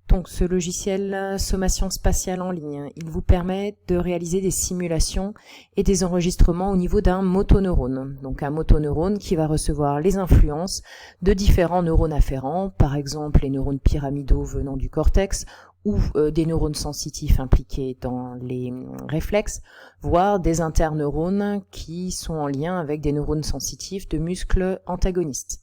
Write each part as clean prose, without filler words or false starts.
Donc ce logiciel Sommation spatiale en ligne, il vous permet de réaliser des simulations et des enregistrements au niveau d'un motoneurone. Donc un motoneurone qui va recevoir les influences de différents neurones afférents, par exemple les neurones pyramidaux venant du cortex ou des neurones sensitifs impliqués dans les réflexes, voire des interneurones qui sont en lien avec des neurones sensitifs de muscles antagonistes.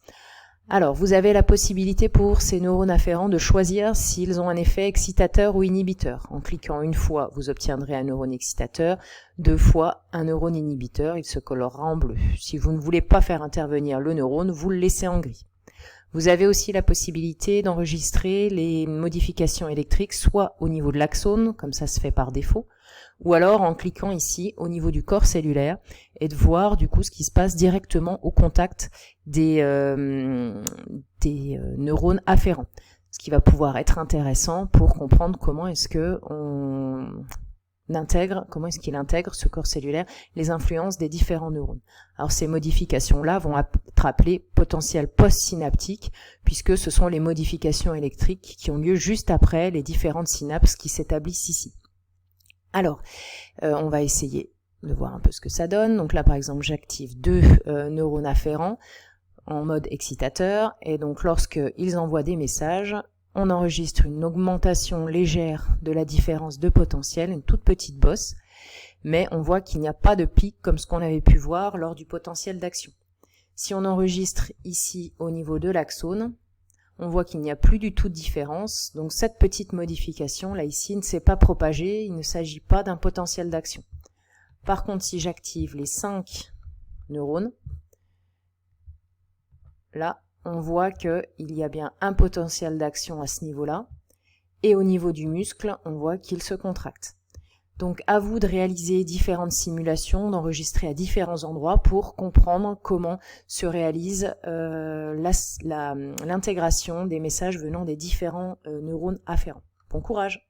Alors, vous avez la possibilité pour ces neurones afférents de choisir s'ils ont un effet excitateur ou inhibiteur. En cliquant une fois, vous obtiendrez un neurone excitateur, 2 fois un neurone inhibiteur, il se colorera en bleu. Si vous ne voulez pas faire intervenir le neurone, vous le laissez en gris. Vous avez aussi la possibilité d'enregistrer les modifications électriques soit au niveau de l'axone, comme ça se fait par défaut, ou alors en cliquant ici au niveau du corps cellulaire et de voir du coup ce qui se passe directement au contact des neurones afférents. Ce qui va pouvoir être intéressant pour comprendre comment est-ce que comment est-ce qu'il intègre ce corps cellulaire les influences des différents neurones. Alors ces modifications-là vont être appelées potentiel post-synaptique puisque ce sont les modifications électriques qui ont lieu juste après les différentes synapses qui s'établissent ici. Alors, on va essayer de voir un peu ce que ça donne. Donc là, par exemple, j'active 2 neurones afférents en mode excitateur et donc lorsqu'ils envoient des messages, on enregistre une augmentation légère de la différence de potentiel, une toute petite bosse, mais on voit qu'il n'y a pas de pic comme ce qu'on avait pu voir lors du potentiel d'action. Si on enregistre ici au niveau de l'axone, on voit qu'il n'y a plus du tout de différence, donc cette petite modification là ici ne s'est pas propagée, il ne s'agit pas d'un potentiel d'action. Par contre, si j'active les 5 neurones, là, on voit qu'il y a bien un potentiel d'action à ce niveau-là, et au niveau du muscle, on voit qu'il se contracte. Donc à vous de réaliser différentes simulations, d'enregistrer à différents endroits pour comprendre comment se réalise l'intégration des messages venant des différents neurones afférents. Bon courage!